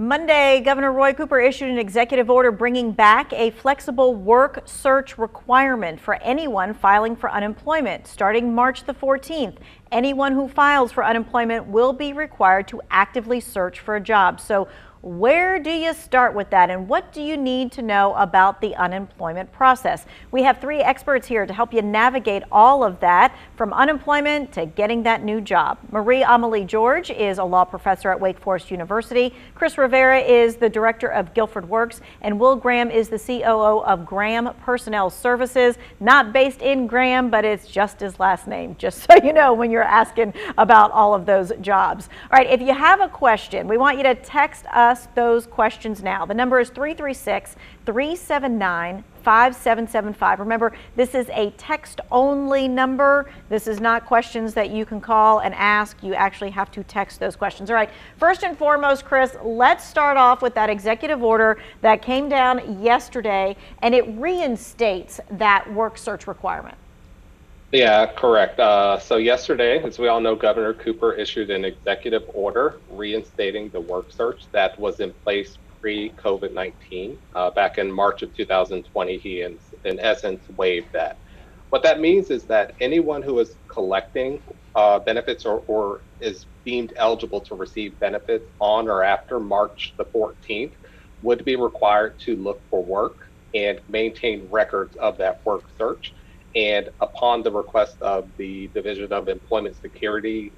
Monday, Governor Roy Cooper issued an executive order bringing back a flexible work search requirement for anyone filing for unemployment. Starting March the 14th, anyone who files for unemployment will be required to actively search for a job. So where do you start with that, and what do you need to know about the unemployment process? We have three experts here to help you navigate all of that, from unemployment to getting that new job. Marie-Amelie George is a law professor at Wake Forest University. Chris Rivera is the director of Guilford Works, and Will Graham is the COO of Graham Personnel Services. Not based in Graham, but it's just his last name, just so you know when you're asking about all of those jobs. All right, if you have a question, we want you to text us those questions now. The number is 336-379-5775. Remember, this is a text-only number. This is not questions that you can call and ask. You actually have to text those questions. All right, first and foremost, Chris, let's start off with that executive order that came down yesterday, and it reinstates that work search requirement. Yeah, correct. So yesterday, as we all know, Governor Cooper issued an executive order reinstating the work search that was in place pre-COVID-19. Back in March of 2020, he in essence waived that. What that means is that anyone who is collecting benefits or is deemed eligible to receive benefits on or after March the 14th would be required to look for work and maintain records of that work search. And upon the request of the Division of Employment Security,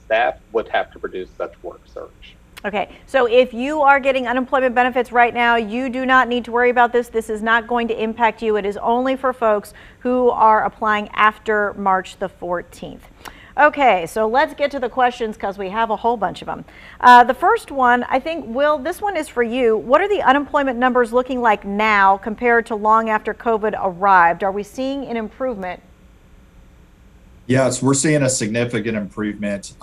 staff would have to produce such work search. Okay, so if you are getting unemployment benefits right now, you do not need to worry about this. This is not going to impact you. It is only for folks who are applying after March the 14th. Okay, so let's get to the questions because we have a whole bunch of them. The first one, I think, Will, this one is for you. What are the unemployment numbers looking like now compared to long after COVID arrived? Are we seeing an improvement? Yes, we're seeing a significant improvement.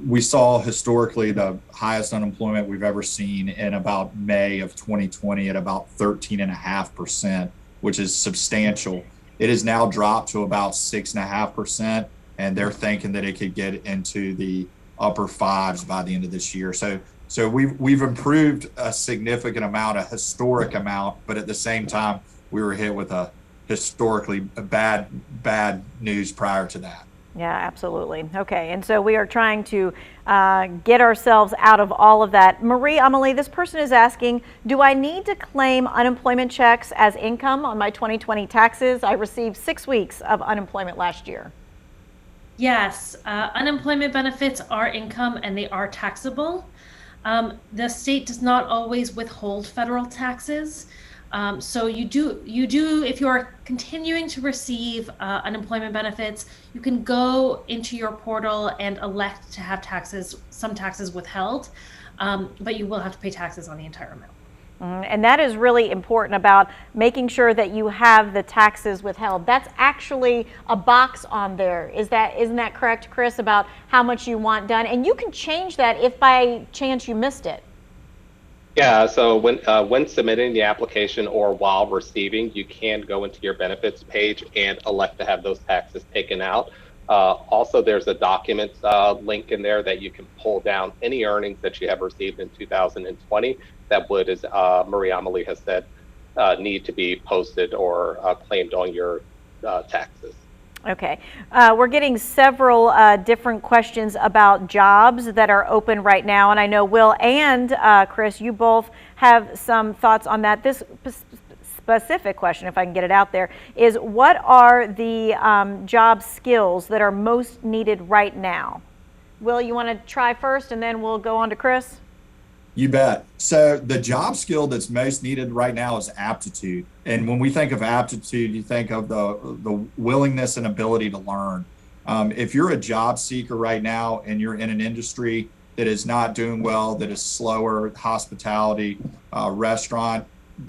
We saw historically the highest unemployment we've ever seen in about May of 2020 at about 13.5%, which is substantial. It has now dropped to about 6.5%. And they're thinking that it could get into the upper fives by the end of this year. So we've improved a significant amount, a historic amount, but at the same time, we were hit with a historically bad news prior to that. Yeah, absolutely. Okay, and so we are trying to get ourselves out of all of that. Marie-Amelie, this person is asking, do I need to claim unemployment checks as income on my 2020 taxes? I received 6 weeks of unemployment last year. Yes, unemployment benefits are income and they are taxable. The state does not always withhold federal taxes. So you do, if you are continuing to receive unemployment benefits, you can go into your portal and elect to have some taxes withheld, but you will have to pay taxes on the entire amount. And that is really important about making sure that you have the taxes withheld. That's actually a box on there. Isn't that correct, Chris, about how much you want done? And you can change that if by chance you missed it. Yeah, so when submitting the application or while receiving, you can go into your benefits page and elect to have those taxes taken out. Also, there's a documents link in there that you can pull down any earnings that you have received in 2020 that would, as Marie-Amelie has said, need to be posted or claimed on your taxes. Okay, we're getting several different questions about jobs that are open right now, and I know Will and Chris, you both have some thoughts on that. This specific question, if I can get it out there, is what are the job skills that are most needed right now? Will, you want to try first, and then we'll go on to Chris? You bet. So the job skill that's most needed right now is aptitude. And when we think of aptitude, you think of the willingness and ability to learn. If you're a job seeker right now and you're in an industry that is not doing well, that is slower, hospitality, restaurant,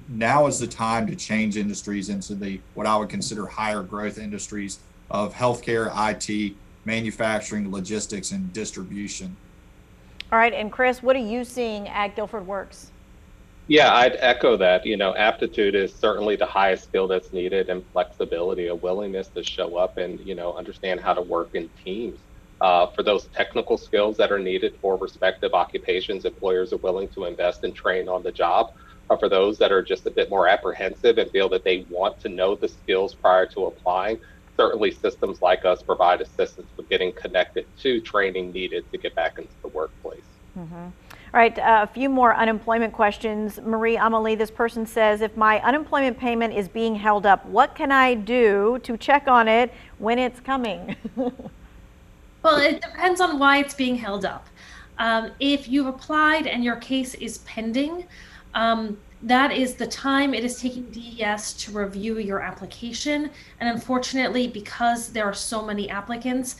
now is the time to change industries into what I would consider higher growth industries of healthcare, IT, manufacturing, logistics, and distribution. All right, and Chris, what are you seeing at Guilford Works? Yeah, I'd echo that. Aptitude is certainly the highest skill that's needed, and flexibility, a willingness to show up and, understand how to work in teams. for those technical skills that are needed for respective occupations. Employers are willing to invest and train on the job. For those that are just a bit more apprehensive and feel that they want to know the skills prior to applying, certainly systems like us provide assistance with getting connected to training needed to get back into the workplace. All right, a few more unemployment questions. Marie-Amelie, this person says, if my unemployment payment is being held up, what can I do to check on it when it's coming? Well, it depends on why it's being held up. If you've applied and your case is pending, that is the time it is taking DES to review your application. And unfortunately, because there are so many applicants,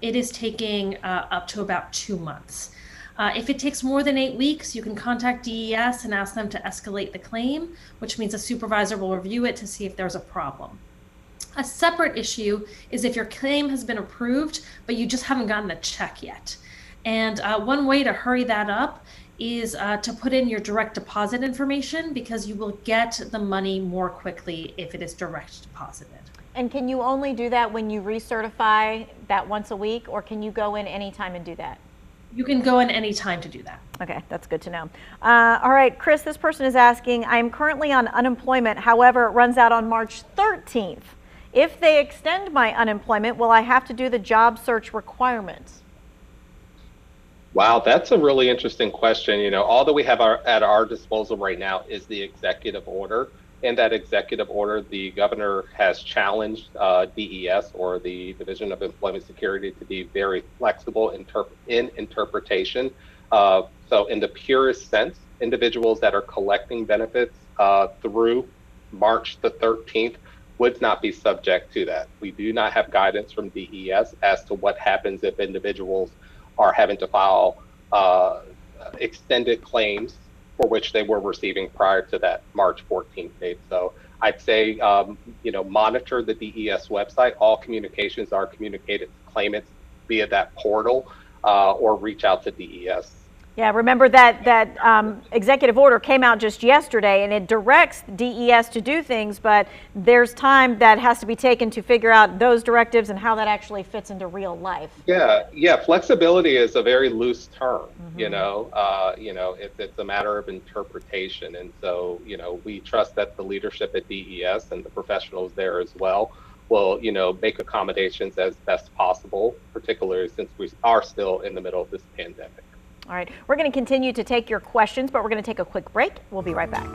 it is taking up to about 2 months. If it takes more than 8 weeks, you can contact DES and ask them to escalate the claim, which means a supervisor will review it to see if there's a problem. A separate issue is if your claim has been approved, but you just haven't gotten the check yet. And one way to hurry that up is to put in your direct deposit information, because you will get the money more quickly if it is direct deposited. And can you only do that when you recertify that once a week, or can you go in anytime and do that? You can go in any time to do that. Okay, that's good to know. All right, Chris, this person is asking, I'm currently on unemployment. However, it runs out on March 13th. If they extend my unemployment, will I have to do the job search requirements? Wow, that's a really interesting question. You know, all that we have at our disposal right now is the executive order. In that executive order, the governor has challenged DES, or the Division of Employment Security, to be very flexible in interpretation. So in the purest sense, individuals that are collecting benefits through March the 13th would not be subject to that. We do not have guidance from DES as to what happens if individuals are having to file extended claims for which they were receiving prior to that March 14th date. So I'd say, monitor the DES website. All communications are communicated to claimants via that portal, or reach out to DES. Yeah, remember that executive order came out just yesterday, and it directs DES to do things, but there's time that has to be taken to figure out those directives and how that actually fits into real life. Yeah. Flexibility is a very loose term. It's a matter of interpretation, and so we trust that the leadership at DES and the professionals there as well will make accommodations as best possible, particularly since we are still in the middle of this pandemic. All right, we're going to continue to take your questions, but we're going to take a quick break. We'll be right back.